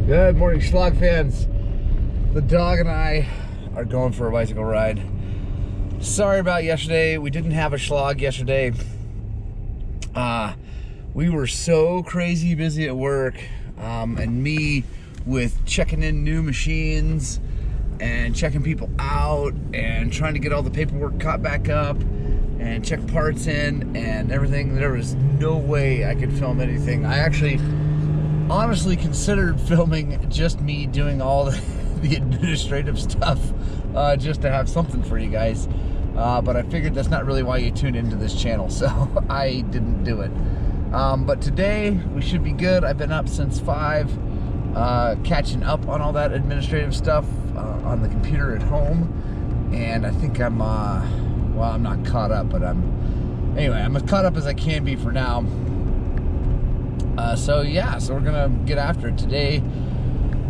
Good morning, Shlog fans. The dog and I are going for a bicycle ride. Sorry about yesterday. We didn't have a Shlog yesterday. We were so crazy busy at work, and me with checking in new machines and checking people out and trying to get all the paperwork caught back up and check parts in and everything. There was no way I could film anything. I actually honestly considered filming just me doing all the administrative stuff, just to have something for you guys. But I figured that's not really why you tune into this channel, so I didn't do it. But today we should be good. I've been up since 5, catching up on all that administrative stuff on the computer at home, and I think I'm well, I'm not caught up, but I'm as caught up as I can be for now. So we're gonna get after it today.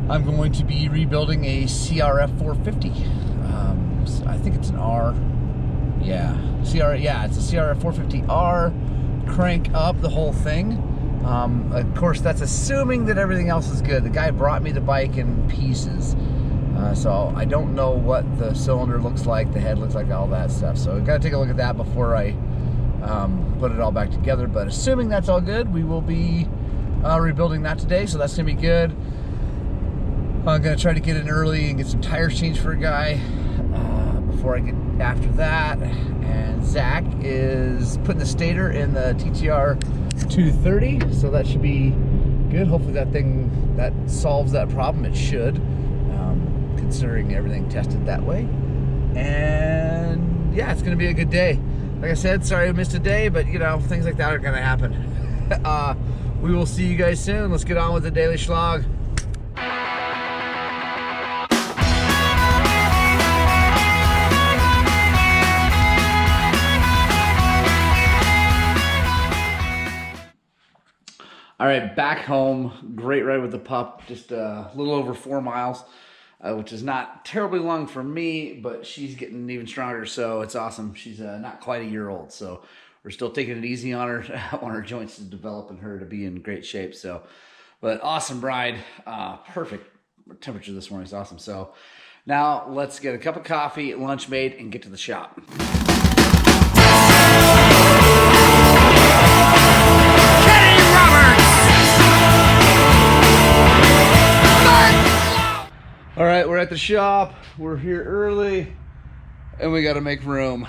I'm going to be rebuilding a CRF450. I think it's an R. Yeah, it's a CRF450R. Crank up the whole thing. Of course, that's assuming that everything else is good. The guy brought me the bike in pieces, so I don't know what the cylinder looks like, the head looks like, all that stuff. So we've got to take a look at that before I put it all back together. But assuming that's all good, we will be rebuilding that today, so that's gonna be good. I'm gonna try to get in early and get some tires changed for a guy before I get after that. And Zach is putting the stator in the TTR 230, so that should be good. Hopefully that solves that problem. It should, considering everything tested that way. And yeah, it's gonna be a good day. Like I said, sorry I missed a day, but you know, things like that are gonna happen. We will see you guys soon. Let's get on with the daily Shlog. All right, back home. Great ride with the pup. Just a little over 4 miles, which is not terribly long for me, but she's getting even stronger, so it's awesome. She's not quite a year old, so we're still taking it easy on her. I want her joints to develop and her to be in great shape. So, but awesome ride. Perfect temperature this morning. It's awesome. So now let's get a cup of coffee, lunch made, and get to the shop. All right, we're at the shop. We're here early, and we got to make room.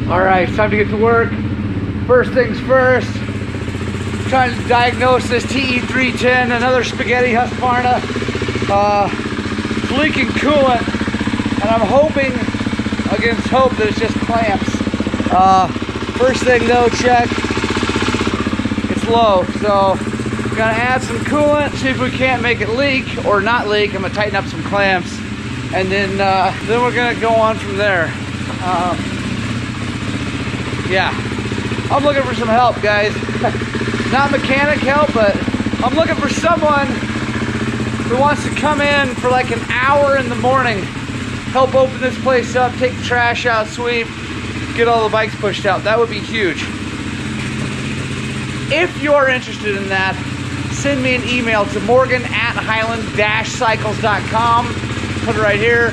Alright, time to get to work. First things first, trying to diagnose this TE310, another spaghetti Husqvarna. It's leaking coolant, and I'm hoping against hope that it's just clamps. First thing though, check, it's low, so I'm gonna add some coolant, see if we can't make it leak or not leak. I'm gonna tighten up some clamps, and then we're gonna go on from there. Yeah, I'm looking for some help, guys. Not mechanic help, but I'm looking for someone who wants to come in for like an hour in the morning, help open this place up, take the trash out, sweep, get all the bikes pushed out. That would be huge. If you're interested in that, send me an email to morgan@highland-cycles.com. Put it right here.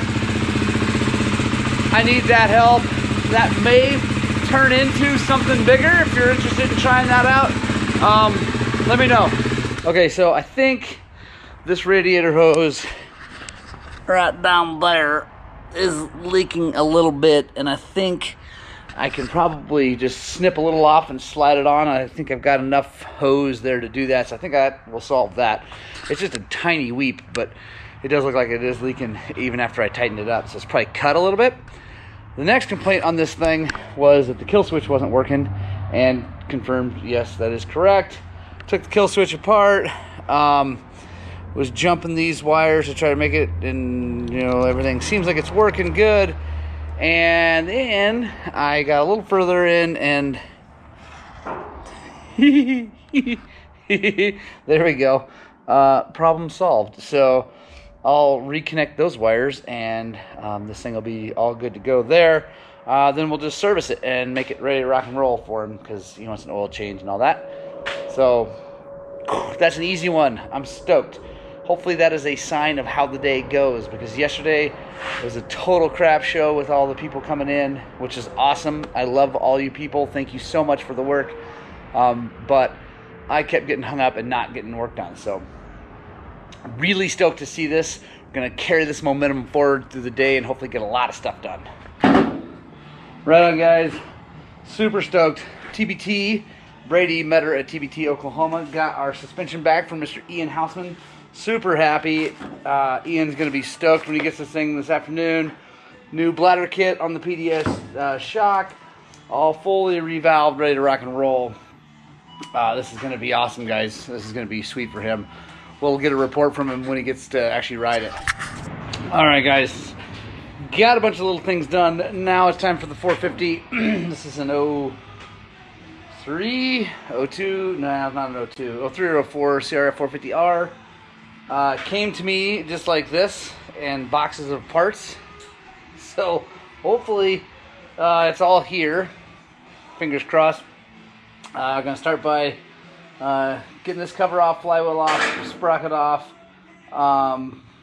I need that help. That may turn into something bigger. If you're interested in trying that out, let me know. Okay, so I think this radiator hose right down there is leaking a little bit, and I think I can probably just snip a little off and slide it on. I think I've got enough hose there to do that, so I think that will solve that. It's just a tiny weep, but it does look like it is leaking even after I tightened it up, so it's probably cut a little bit. The next complaint on this thing was that the kill switch wasn't working, and confirmed, yes, that is correct. Took the kill switch apart, was jumping these wires to try to make it, and you know, everything seems like it's working good. And then I got a little further in, and there we go. Problem solved. So I'll reconnect those wires, and this thing will be all good to go there. Then we'll just service it and make it ready to rock and roll for him, because he wants an oil change and all that. So that's an easy one. I'm stoked. Hopefully that is a sign of how the day goes, because yesterday was a total crap show with all the people coming in, which is awesome. I love all you people. Thank you so much for the work. But I kept getting hung up and not getting work done. So really stoked to see this. We're going to carry this momentum forward through the day and hopefully get a lot of stuff done. Right on, guys. Super stoked. TBT. Brady met her at TBT, Oklahoma. Got our suspension back from Mr. Ian Houseman. Super happy. Ian's going to be stoked when he gets this thing this afternoon. New bladder kit on the PDS shock. All fully revalved, ready to rock and roll. This is going to be awesome, guys. This is going to be sweet for him. We'll get a report from him when he gets to actually ride it. All right, guys. Got a bunch of little things done. Now it's time for the 450. This is an 03, 02, no, not an 02, 03 or 04 CRF450R. Came to me just like this, and boxes of parts. So hopefully it's all here. Fingers crossed. I'm going to start by getting this cover off, flywheel off, sprocket off.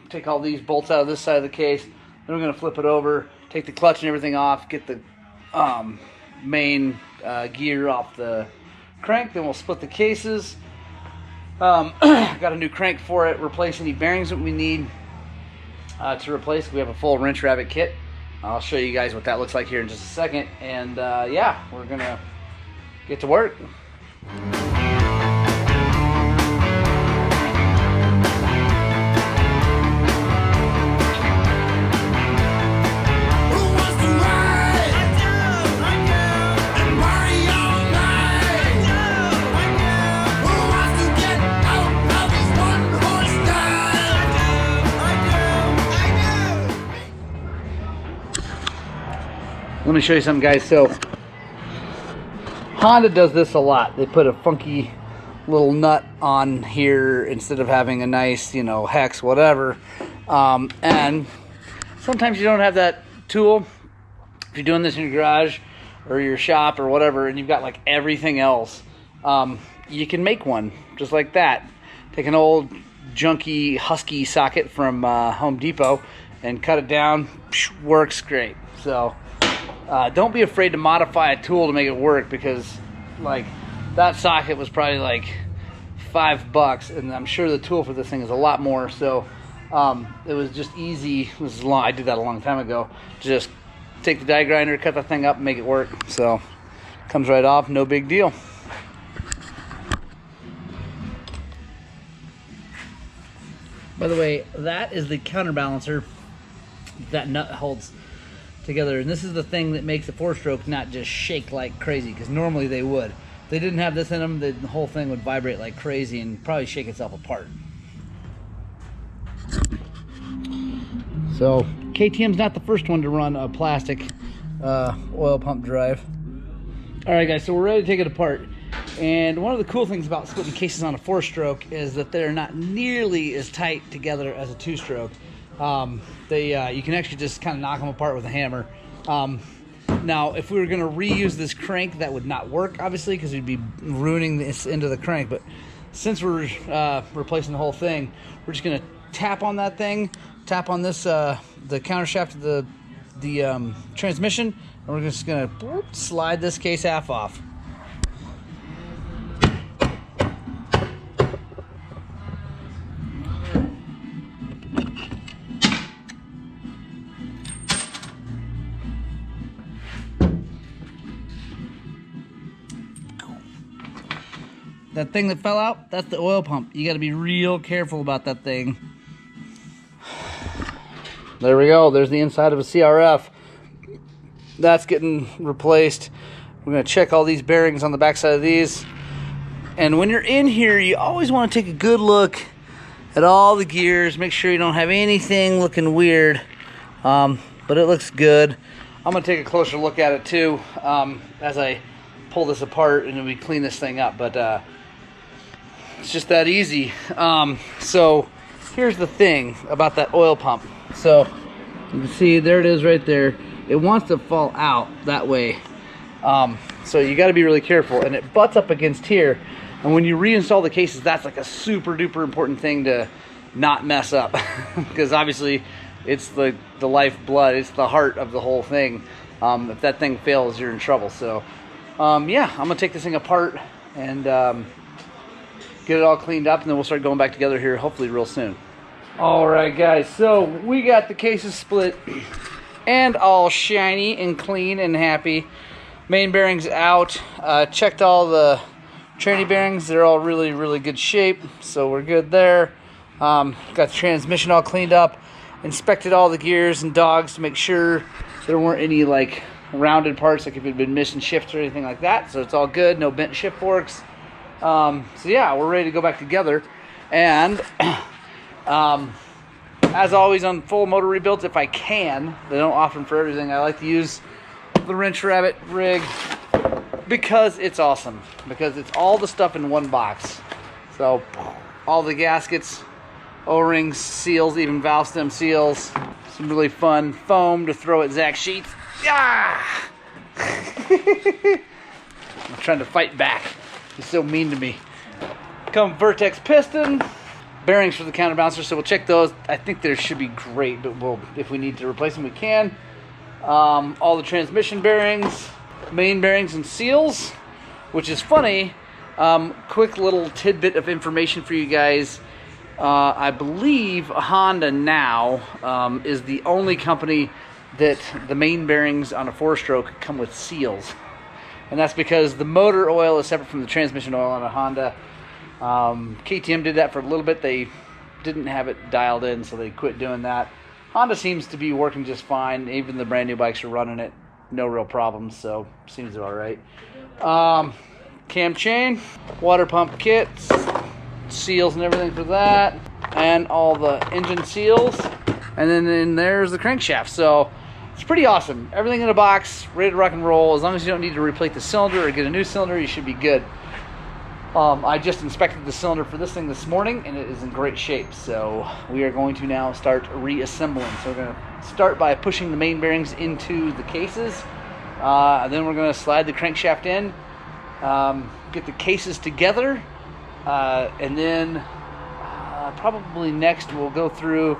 Take all these bolts out of this side of the case. Then we're going to flip it over, take the clutch and everything off, get the main gear off the crank. Then we'll split the cases. Got a new crank for it. Replace any bearings that we need to replace. We have a full wrench rabbit kit. I'll show you guys what that looks like here in just a second. And yeah, we're going to get to work. Let me show you something, guys. So Honda does this a lot. They put a funky little nut on here instead of having a nice, you know, hex, whatever. And sometimes you don't have that tool. If you're doing this in your garage or your shop or whatever, and you've got like everything else, you can make one just like that. Take an old junky Husky socket from Home Depot and cut it down. Works great. So don't be afraid to modify a tool to make it work, because like that socket was probably like $5, and I'm sure the tool for this thing is a lot more. So it was just easy. This is long. I did that a long time ago. Just take the die grinder, cut the thing up, and make it work. So comes right off, no big deal. By the way, that is the counterbalancer that nut holds together, and this is the thing that makes a 4-stroke not just shake like crazy, because normally they would. If they didn't have this in them, the whole thing would vibrate like crazy and probably shake itself apart. So KTM's not the first one to run a plastic oil pump drive. All right, guys, so we're ready to take it apart. And one of the cool things about splitting cases on a 4-stroke is that they're not nearly as tight together as a 2-stroke. You can actually just kind of knock them apart with a hammer. Now, if we were going to reuse this crank, that would not work, obviously, because we'd be ruining this end of the crank. But since we're replacing the whole thing, we're just going to tap on that thing, tap on this, the counter shaft of the transmission, and we're just going to slide this case half off. That thing that fell out, that's the oil pump. You got to be real careful about that thing. There we go. There's the inside of a CRF. that's getting replaced. We're going to check all these bearings on the backside of these. And when you're in here, you always want to take a good look at all the gears. Make sure you don't have anything looking weird. But it looks good. I'm going to take a closer look at it too as I pull this apart and we clean this thing up. But it's just that easy. So here's the thing about that oil pump. So you can see there it is right there. It wants to fall out that way. So you got to be really careful, and it butts up against here. And when you reinstall the cases, that's like a super duper important thing to not mess up, because obviously it's the lifeblood, it's the heart of the whole thing. If that thing fails, you're in trouble. So yeah, I'm gonna take this thing apart and get it all cleaned up, and then we'll start going back together here hopefully real soon. All right, guys, so we got the cases split and all shiny and clean and happy. Main bearings out. Checked all the tranny bearings. They're all really good shape, so we're good there. Got the transmission all cleaned up. Inspected all the gears and dogs to make sure there weren't any like rounded parts, like if it had been missing shifts or anything like that. So it's all good. No bent shift forks. So yeah, we're ready to go back together. And as always on full motor rebuilds, if I can, they don't offer for everything. I like to use the wrench rabbit rig because it's awesome, because it's all the stuff in one box. So all the gaskets, O-rings, seals, even valve stem seals, some really fun foam to throw at Zach sheets. Ah! I'm trying to fight back. He's so mean to me. Come Vertex piston, bearings for the counterbalancer, so we'll check those. I think they should be great, but if we need to replace them, we can. All the transmission bearings, main bearings and seals, which is funny. Quick little tidbit of information for you guys. I believe Honda now is the only company that the main bearings on a 4-stroke come with seals. And that's because the motor oil is separate from the transmission oil on a Honda. KTM did that for a little bit. They didn't have it dialed in, so they quit doing that. Honda seems to be working just fine. Even the brand new bikes are running it. No real problems, so seems all right. Cam chain, water pump kits, seals and everything for that, and all the engine seals. And then there's the crankshaft. So it's pretty awesome. Everything in a box, ready to rock and roll. As long as you don't need to replace the cylinder or get a new cylinder, you should be good. I just inspected the cylinder for this thing this morning, and it is in great shape. So we are going to now start reassembling. So we're going to start by pushing the main bearings into the cases. Then we're going to slide the crankshaft in, get the cases together, and then probably next we'll go through,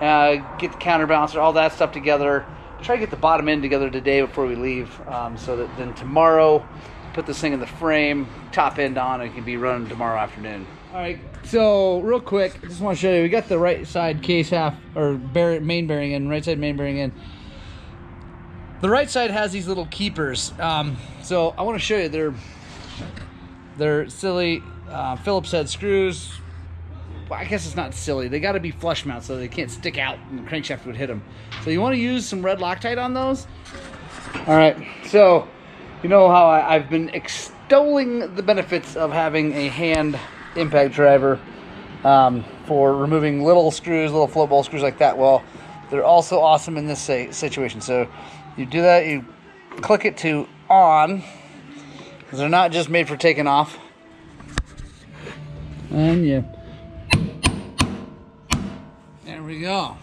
get the counterbalancer, all that stuff together. Try to get the bottom end together today before we leave, so that then tomorrow, put this thing in the frame, top end on, and it can be running tomorrow afternoon. All right, so real quick, I just want to show you, we got the right side case half, or main bearing in, right side main bearing in. The right side has these little keepers. So I want to show you, they're silly Phillips head screws. Well, I guess it's not silly. They got to be flush mount so they can't stick out and the crankshaft would hit them. So you want to use some red Loctite on those. All right, so you know how I've been extolling the benefits of having a hand impact driver for removing little screws, little float ball screws like that. Well, they're also awesome in this situation. So you do that, you click it to on, because they're not just made for taking off. And yeah, there we go.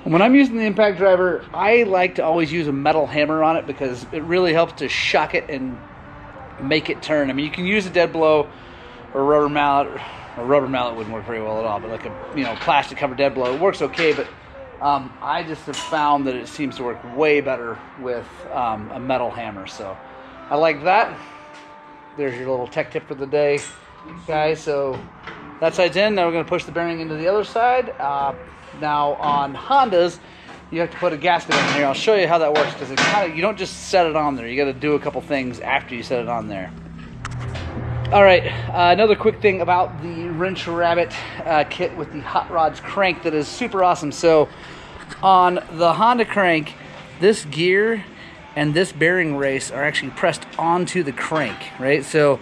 When I'm using the impact driver, I like to always use a metal hammer on it because it really helps to shock it and make it turn. I mean, you can use a dead blow or a rubber mallet. A rubber mallet wouldn't work very well at all, but like a plastic covered dead blow, it works okay. But I just have found that it seems to work way better with a metal hammer. So I like that. There's your little tech tip for the day, guys. So that side's in. Now we're going to push the bearing into the other side. Now on Hondas, you have to put a gasket in here. I'll show you how that works, because you don't just set it on there. You got to do a couple things after you set it on there. All right, another quick thing about the Wrench Rabbit kit with the Hot Rods crank that is super awesome. So on the Honda crank, this gear and this bearing race are actually pressed onto the crank, right? So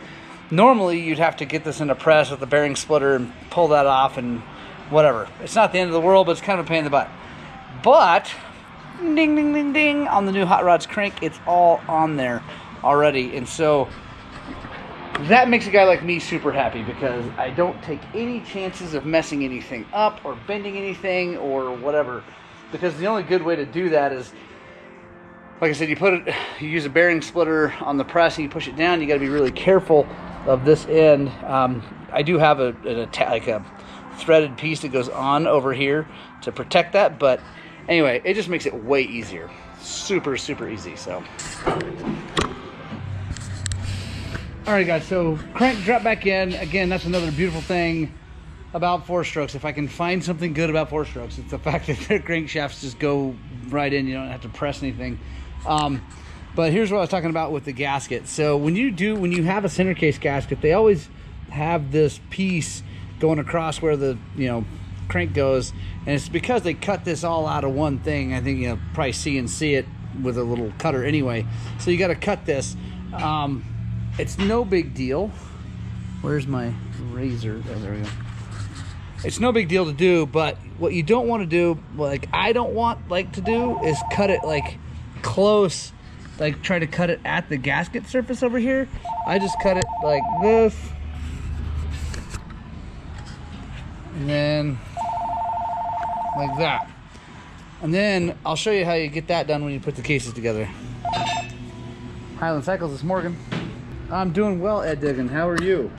normally you'd have to get this in a press with the bearing splitter and pull that off and whatever. It's not the end of the world, but it's kind of a pain in the butt. But ding, ding, ding, ding, on the new Hot Rods crank, it's all on there already. And so that makes a guy like me super happy, because I don't take any chances of messing anything up or bending anything or whatever. Because the only good way to do that is, like I said, you use a bearing splitter on the press and you push it down. You got to be really careful of this end. I do have a threaded piece that goes on over here to protect that, but anyway, it just makes it way easier. Super, super easy. So. Alright guys, so crank drop back in. Again, that's another beautiful thing about 4-strokes. If I can find something good about 4-strokes, it's the fact that their crankshafts just go right in. You don't have to press anything. But here's what I was talking about with the gasket. So when you have a center case gasket, they always have this piece going across where the crank goes, and it's because they cut this all out of one thing. I think probably CNC it with a little cutter anyway. So you got to cut this. It's no big deal. Where's my razor? Oh, there we go. It's no big deal to do, but what you don't want to do, like I don't want to do, is cut it close, try to cut it at the gasket surface over here. I just cut it like this, and then like that. And then I'll show you how you get that done when you put the cases together. Highland Cycles, it's Morgan. I'm doing well, Ed Diggin. How are you?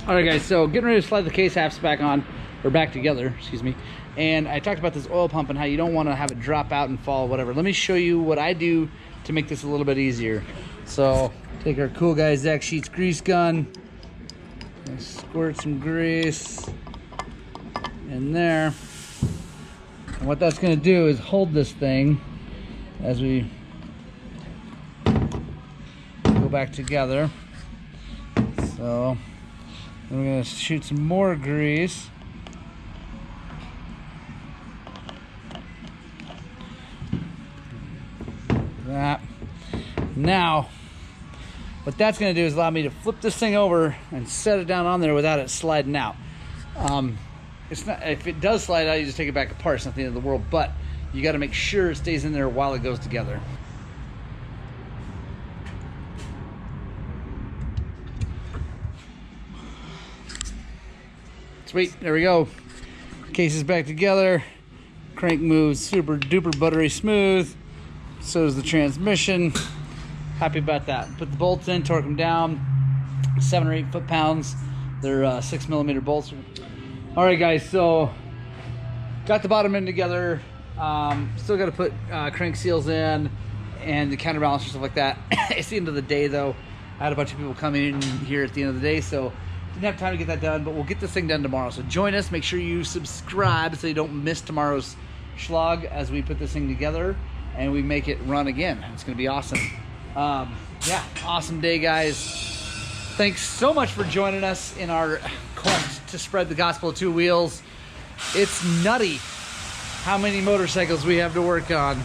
All right, guys, so getting ready to slide the case halves back on, or back together, excuse me. And I talked about this oil pump and how you don't want to have it drop out and fall, whatever. Let me show you what I do to make this a little bit easier. So take our Cool Guy Zach Sheets grease gun, and squirt some grease in there. And what that's going to do is hold this thing as we go back together. So then we're going to shoot some more grease. That. Now what that's going to do is allow me to flip this thing over and set it down on there without it sliding out. It's not, if it does slide out, you just take it back apart. It's not the end of the world, but you got to make sure it stays in there while it goes together. Sweet, there we go. Case is back together. Crank moves super duper buttery smooth. So does the transmission. Happy about that. Put the bolts in, torque them down. 7 or 8 foot-pounds. They're 6mm bolts. All right, guys. So got the bottom end together. Still got to put crank seals in and the counterbalance and stuff like that. It's the end of the day, though. I had a bunch of people come in here at the end of the day, so didn't have time to get that done. But we'll get this thing done tomorrow. So join us. Make sure you subscribe so you don't miss tomorrow's Shlog as we put this thing together and we make it run again. It's going to be awesome. Yeah, awesome day, guys. Thanks so much for joining us in our quest to spread the gospel of 2 wheels. It's nutty how many motorcycles we have to work on.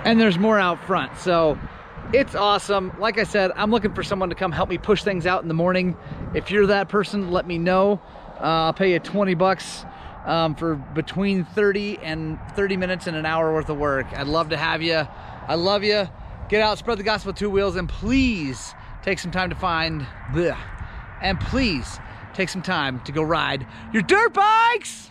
And there's more out front, so it's awesome. Like I said, I'm looking for someone to come help me push things out in the morning. If you're that person, let me know. I'll pay you 20 bucks for between 30 minutes and an hour worth of work. I'd love to have you. I love you. Get out, spread the gospel of 2 wheels, and please take some time to find bleh, and please take some time to go ride your dirt bikes.